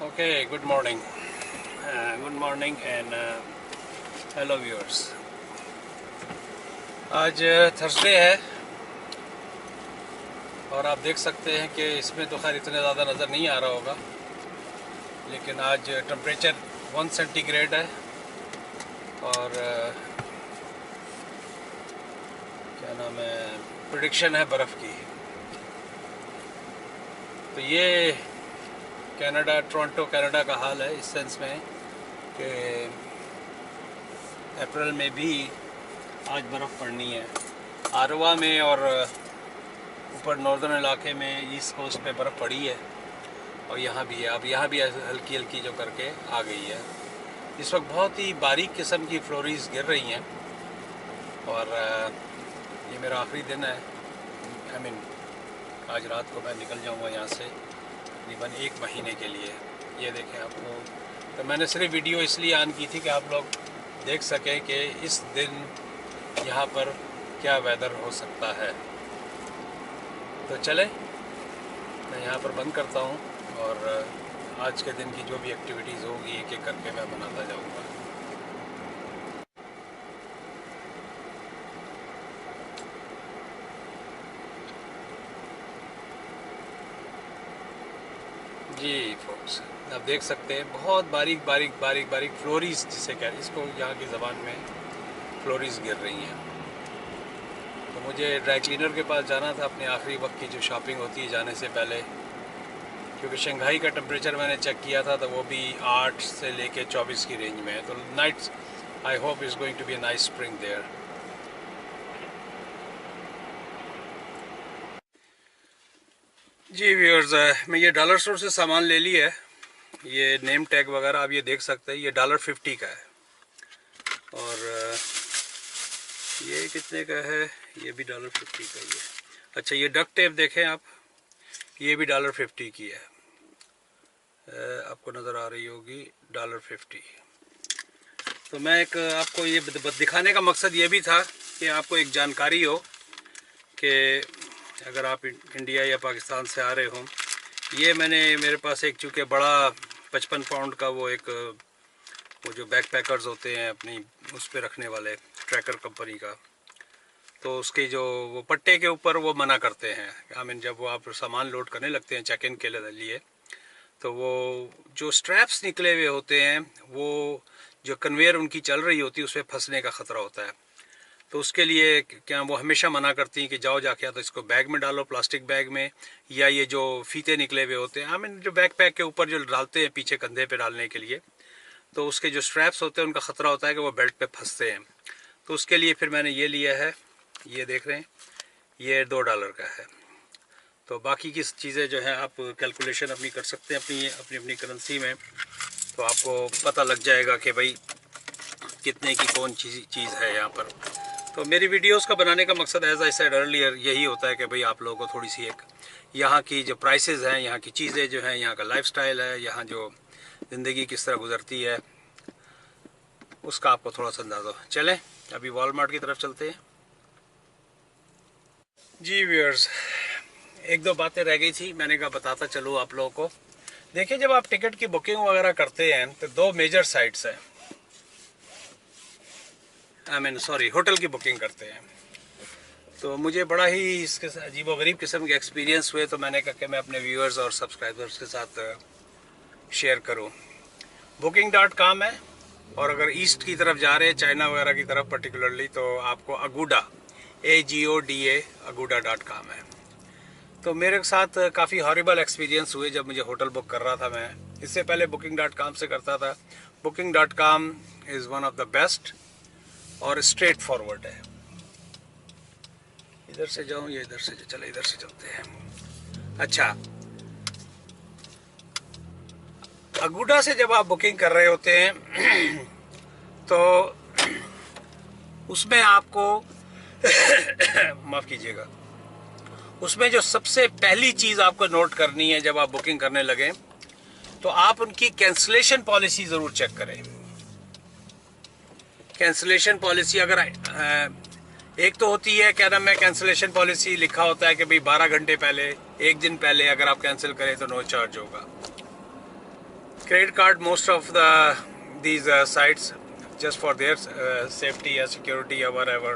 Okay, good morning. Good morning and hello viewers. आज Thursday है और आप देख सकते हैं कि इसमें तो खैर इतना ज़्यादा नज़र नहीं आ रहा होगा, लेकिन आज टेम्परेचर 1 सेंटीग्रेड है और क्या नाम है, प्रेडिक्शन है बर्फ़ की। तो ये कनाडा, टोरंटो कनाडा का हाल है इस सेंस में कि अप्रैल में भी आज बर्फ़ पड़नी है। आरवा में और ऊपर नॉर्दर्न इलाके में ईस्ट कोस्ट पे बर्फ़ पड़ी है और यहाँ भी है। अब यहाँ भी हल्की हल्की जो करके आ गई है। इस वक्त बहुत ही बारीक किस्म की फ्लोरीज गिर रही हैं और ये मेरा आखिरी दिन है। आज रात को मैं निकल जाऊँगा यहाँ से तकरीबन 1 महीने के लिए। ये देखें आपको, तो मैंने सिर्फ वीडियो इसलिए ऑन की थी कि आप लोग देख सकें कि इस दिन यहाँ पर क्या वेदर हो सकता है। तो चलें, मैं यहाँ पर बंद करता हूँ और आज के दिन की जो भी एक्टिविटीज़ होगी एक एक करके मैं बनाता जाऊँगा। जी फोक्स, आप देख सकते हैं बहुत बारीक बारीक बारीक बारीक फ्लोरीज जिसे कह, इसको यहाँ की ज़बान में फ्लोरीज गिर रही हैं। तो मुझे ड्राई क्लीनर के पास जाना था अपने आखिरी वक्त की जो शॉपिंग होती है जाने से पहले, क्योंकि शंघाई का टेम्परेचर मैंने चेक किया था तो वो भी 8 से लेके 24 की रेंज में है। तो nights I hope is going to be a nice spring there. जी व्यूअर्स, मैं ये डॉलर स्टोर से सामान ले लिया है। ये नेम टैग वगैरह आप ये देख सकते हैं, ये $50 का है और ये कितने का है, ये भी $50 का ही है। अच्छा, ये डक टेप देखें आप, ये भी $50 की है। आपको नज़र आ रही होगी $50। तो मैं एक आपको ये दिखाने का मकसद ये भी था कि आपको एक जानकारी हो कि अगर आप इंडिया या पाकिस्तान से आ रहे हों। ये मेरे पास एक चूँकि बड़ा 55 पाउंड का वो जो बैकपैकर्स होते हैं अपनी उस पे रखने वाले ट्रैकर कंपनी का, तो उसके जो वो पट्टे के ऊपर वो मना करते हैं। जब वो आप सामान लोड करने लगते हैं चेक इन के लिए, तो वो जो स्ट्रैप्स निकले हुए होते हैं, वो जो कन्वेयर उनकी चल रही होती है उसमें फंसने का ख़तरा होता है। तो उसके लिए क्या वो हमेशा मना करती हैं कि जाओ जाके या तो इसको बैग में डालो, प्लास्टिक बैग में, या ये जो फीते निकले हुए होते हैं जो बैकपैक के ऊपर जो डालते हैं पीछे कंधे पे डालने के लिए, तो उसके जो स्ट्रैप्स होते हैं उनका ख़तरा होता है कि वो बेल्ट पे फंसते हैं। तो उसके लिए फिर मैंने ये लिया है, ये देख रहे हैं, ये $2 का है। तो बाकी की चीज़ें जो है आप कैलकुलेशन अपनी कर सकते हैं अपनी अपनी करेंसी में, तो आपको पता लग जाएगा कि भाई कितने की कौन चीज़ है यहाँ पर। तो मेरी वीडियोस का बनाने का मकसद एज आई सेड अर्लियर यही होता है कि भाई आप लोगों को थोड़ी सी एक यहाँ की जो प्राइसेस हैं, यहाँ की चीज़ें जो हैं, यहाँ का लाइफस्टाइल है, यहाँ जो ज़िंदगी किस तरह गुजरती है, उसका आपको थोड़ा सा अंदाज़ा। चलें अभी वॉलमार्ट की तरफ चलते हैं। जी व्यूअर्स, एक दो बातें रह गई थी, मैंने कहा बताता चलूँ आप लोगों को। देखिए, जब आप टिकट की बुकिंग वगैरह करते हैं तो 2 मेजर साइट्स हैं। होटल की बुकिंग करते हैं। तो मुझे बड़ा ही इसके अजीबोगरीब किस्म के एक्सपीरियंस हुए, तो मैंने कहा कि मैं अपने व्यूअर्स और सब्सक्राइबर्स के साथ शेयर करूं। booking.com है, और अगर ईस्ट की तरफ जा रहे हैं, चाइना वगैरह की तरफ पर्टिकुलरली, तो आपको अगूडा agoda.com है। तो मेरे साथ काफ़ी हॉरिबल एक्सपीरियंस हुए जब मुझे होटल बुक कर रहा था। मैं इससे पहले booking.com से करता था। booking.com is one of the best और स्ट्रेट फॉरवर्ड है। इधर से जाऊं या इधर से, चले इधर से चलते हैं। अच्छा, अगुडा से जब आप बुकिंग कर रहे होते हैं तो उसमें आपको माफ़ कीजिएगा, उसमें जो सबसे पहली चीज़ आपको नोट करनी है जब आप बुकिंग करने लगे, तो आप उनकी कैंसिलेशन पॉलिसी ज़रूर चेक करें। कैंसिलेशन पॉलिसी अगर एक तो होती है, क्या नाम है, कैंसिलेशन पॉलिसी लिखा होता है कि भाई 12 घंटे पहले, 1 दिन पहले अगर आप कैंसिल करें तो नो चार्ज होगा। credit card, most of these sites, just for their safety या security या whatever,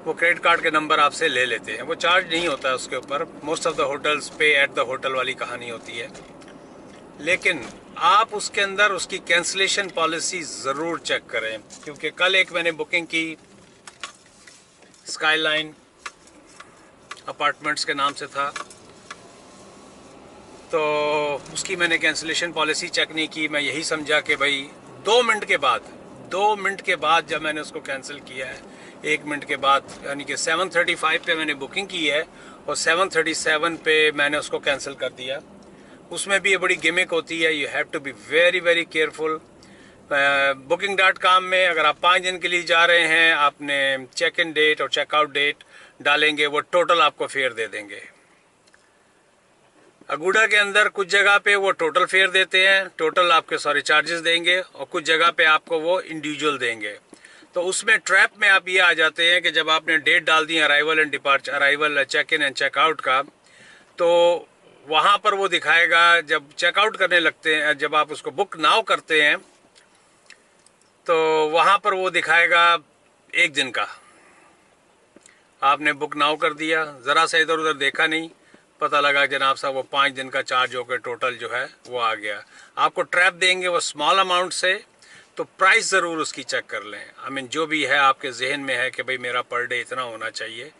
वो क्रेडिट कार्ड के नंबर आपसे ले लेते हैं। वो चार्ज नहीं होता है उसके ऊपर। मोस्ट ऑफ द होटल्स पे एट द होटल वाली कहानी होती है, लेकिन आप उसके अंदर उसकी कैंसिलेशन पॉलिसी ज़रूर चेक करें। क्योंकि कल एक मैंने बुकिंग की स्काईलाइन अपार्टमेंट्स के नाम से था, तो उसकी मैंने कैंसिलेशन पॉलिसी चेक नहीं की। मैं यही समझा कि भाई 2 मिनट के बाद जब मैंने उसको कैंसिल किया है, 1 मिनट के बाद, यानी कि 7:35 पे मैंने बुकिंग की है और 7:37 पे मैंने उसको कैंसिल कर दिया। उसमें भी ये बड़ी गिमिक होती है, you have to be very very careful. Booking.com में अगर आप 5 दिन के लिए जा रहे हैं, आपने चेक इन डेट और चेकआउट डेट डालेंगे, वो टोटल आपको फेयर दे देंगे। अगूडा के अंदर कुछ जगह पे वो टोटल फेयर देते हैं, टोटल आपके चार्जेस देंगे, और कुछ जगह पे आपको वो इंडिविजुअल देंगे। तो उसमें ट्रैप में आप ये आ जाते हैं कि जब आपने डेट डाल दी arrival and departure, arrival check in and checkout का, तो वहाँ पर वो दिखाएगा जब चेकआउट करने लगते हैं, जब आप उसको बुक नाउ करते हैं तो वहाँ पर वो दिखाएगा 1 दिन का। आपने बुक नाउ कर दिया, ज़रा सा इधर उधर देखा नहीं, पता लगा जनाब साहब वो 5 दिन का चार्ज होकर टोटल जो है वो आ गया। आपको ट्रैप देंगे वो स्मॉल अमाउंट से, तो प्राइस ज़रूर उसकी चेक कर लें। आई मीन जो भी है आपके जहन में है कि भाई मेरा पर डे इतना होना चाहिए,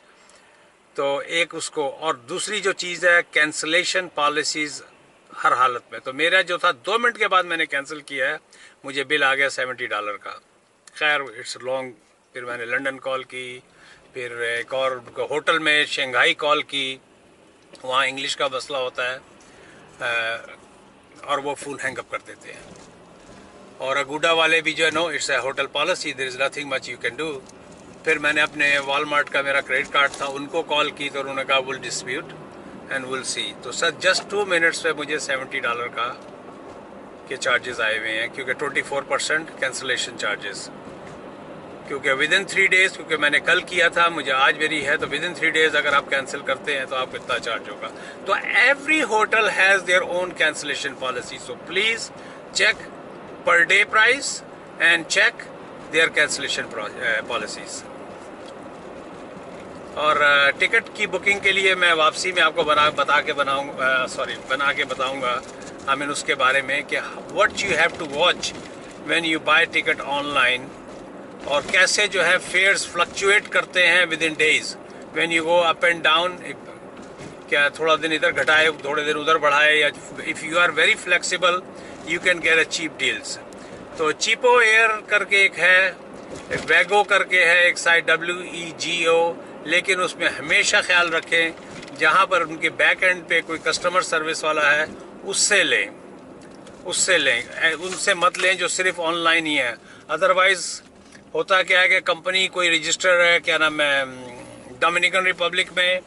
तो एक उसको। और दूसरी जो चीज़ है कैंसिलेशन पॉलिसीज़ हर हालत में। तो मेरा जो था 2 मिनट के बाद मैंने कैंसिल किया है, मुझे बिल आ गया $70 का। खैर इट्स लॉन्ग। फिर मैंने लंदन कॉल की, फिर एक और होटल में शंघाई कॉल की, वहाँ इंग्लिश का मसला होता है और वो फुल हैंग अप कर देते हैं। और अगूडा वाले भी जो है, no it's a hotel policy, there is nothing much you can do. फिर मैंने अपने वॉलमार्ट का मेरा क्रेडिट कार्ड था, उनको कॉल की, तो उन्होंने कहा will dispute and will see. तो सर जस्ट 2 मिनट्स पे मुझे $70 का के चार्जेस आए हुए हैं, क्योंकि 24% कैंसिलेशन चार्जेस। क्योंकि विद इन 3 डेज़, क्योंकि मैंने कल किया था, मुझे आज मेरी है, तो विद इन 3 डेज़ अगर आप कैंसिल करते हैं तो आपको इतना चार्ज होगा। तो every hotel has their own cancellation policy, so please check per day price and check their cancellation policies. और टिकट की बुकिंग के लिए मैं वापसी में आपको बना के बताऊंगा आई मीन उसके बारे में कि what you have to watch when you buy ticket online, और कैसे जो है फेयर्स फ्लक्चुएट करते हैं within days when you go up and down. क्या थोड़ा दिन इधर घटाए, थोड़े दिन उधर बढ़ाए, या if you are very flexible you can get a cheap deals. तो चीपो एयर करके एक है, एक वैगो करके है, एक साइड WEGO, लेकिन उसमें हमेशा ख्याल रखें जहाँ पर उनके बैक एंड पे कोई कस्टमर सर्विस वाला है उससे लें, उनसे मत लें जो सिर्फ ऑनलाइन ही है। अदरवाइज होता क्या है कि कंपनी कोई रजिस्टर है, क्या नाम है, डोमिनिकन रिपब्लिक में,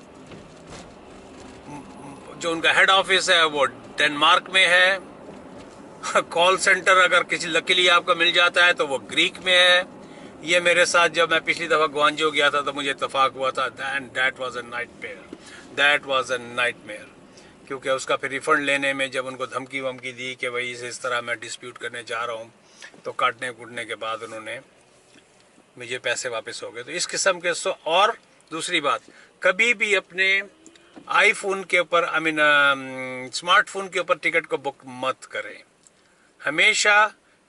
जो उनका हेड ऑफिस है वो डेनमार्क में है। कॉल सेंटर अगर किसी लकीली आपको मिल जाता है तो वो ग्रीक में है। ये मेरे साथ जब मैं पिछली दफ़ा ग्वांजो गया था तो मुझे इत्तेफाक हुआ था, दैट वाज अ नाइटमेयर। क्योंकि उसका फिर रिफ़ंड लेने में जब उनको धमकी वमकी दी कि भाई इस तरह मैं डिस्प्यूट करने जा रहा हूँ, तो काटने कूटने के बाद उन्होंने मुझे पैसे वापस हो गए। तो इस किस्म के और दूसरी बात, कभी भी अपने आईफोन के ऊपर आई मीन स्मार्टफोन के ऊपर टिकट को बुक मत करें। हमेशा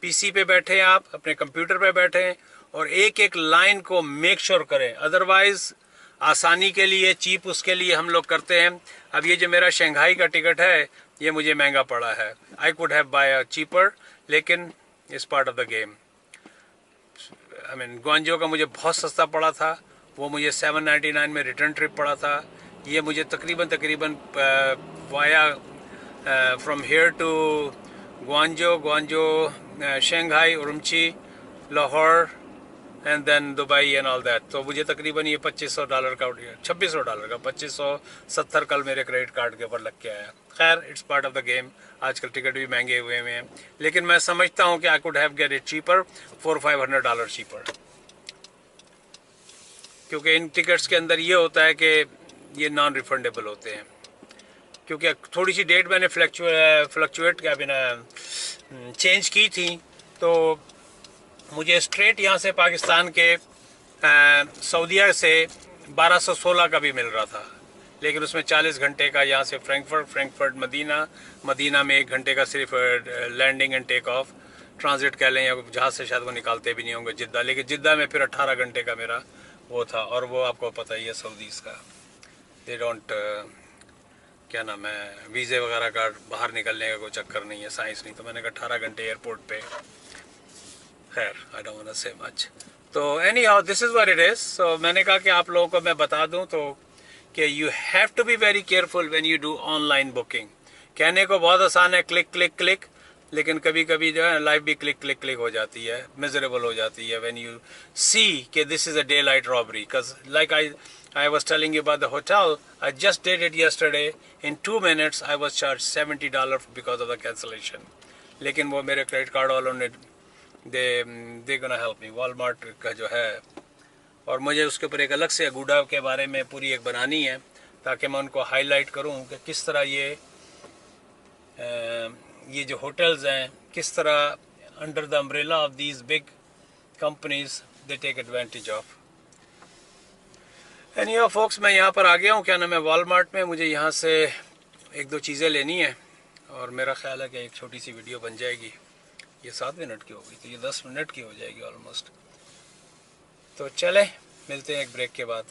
PC पे बैठे, आप अपने कंप्यूटर पे बैठे, और एक एक लाइन को मेक श्योर करें। अदरवाइज आसानी के लिए, चीप उसके लिए हम लोग करते हैं। अब ये जो मेरा शंघाई का टिकट है ये मुझे महंगा पड़ा है, I could have buy a cheaper, लेकिन it's part of the game. I mean Guangzhou का मुझे बहुत सस्ता पड़ा था, वो मुझे 799 में रिटर्न ट्रिप पड़ा था। ये मुझे तकरीबन via from here to Guangzhou, Shanghai, Urumqi, Lahore and then Dubai and all that, तो मुझे तकरीबन ये $2500 का, $2600 का, 2570 कल मेरे क्रेडिट कार्ड के ऊपर लग के आया। खैर it's part of the game. आजकल टिकट भी महंगे हुए हैं, लेकिन मैं समझता हूँ कि आई could have get it cheaper, $400-500 cheaper. क्योंकि इन टिकट्स के अंदर ये होता है कि ये नॉन रिफंडेबल होते हैं, क्योंकि थोड़ी सी डेट मैंने फ्लक्चुएट क्या बिना चेंज की थी, तो मुझे स्ट्रेट यहाँ से पाकिस्तान के सऊदीया से 1216 का भी मिल रहा था, लेकिन उसमें 40 घंटे का यहाँ से फ्रैंकफर्ट मदीना में 1 घंटे का सिर्फ landing and take off transit कह लें, या जहाज़ से शायद वो निकालते भी नहीं होंगे जिद्दा, लेकिन जिद्दा में फिर 18 घंटे का मेरा वो था। और वो आपको पता ही है सऊदीज़ का, दे डोंट क्या नाम है, वीज़े वगैरह का बाहर निकलने का कोई चक्कर नहीं है, साइंस नहीं। तो मैंने कहा 18 घंटे एयरपोर्ट पे, खैर I don't want to say much. तो anyhow this is what it is. So मैंने कहा कि आप लोगों को मैं बता दूं तो कि you have to be very careful when you do online booking. कहने को बहुत आसान है, क्लिक क्लिक क्लिक, लेकिन कभी कभी जो है लाइफ भी क्लिक क्लिक क्लिक हो जाती है, मिजरेबल हो जाती है व्हेन यू सी कि this is a day light robbery. Because like I was telling you about the hotel. I just did it yesterday. In 2 minutes, I was charged $70 because of the cancellation. लेकिन वो मेरे credit card वालों ने they gonna help me. Walmart का जो है, और मुझे उसके ऊपर एक अलग से अगूडा के बारे में पूरी एक बनानी है, ताकि मैं उनको हाईलाइट करूं कि किस तरह ये जो होटल्स हैं, किस तरह under the umbrella of these big companies they take advantage of. Anyway folks, मैं यहाँ पर आ गया हूँ, क्या नाम है, वॉलमार्ट में। मुझे यहाँ से 1-2 चीज़ें लेनी है, और मेरा ख्याल है कि एक छोटी सी वीडियो बन जाएगी। ये 7 मिनट की होगी, तो ये 10 मिनट की हो जाएगी ऑलमोस्ट। तो चले मिलते हैं एक ब्रेक के बाद।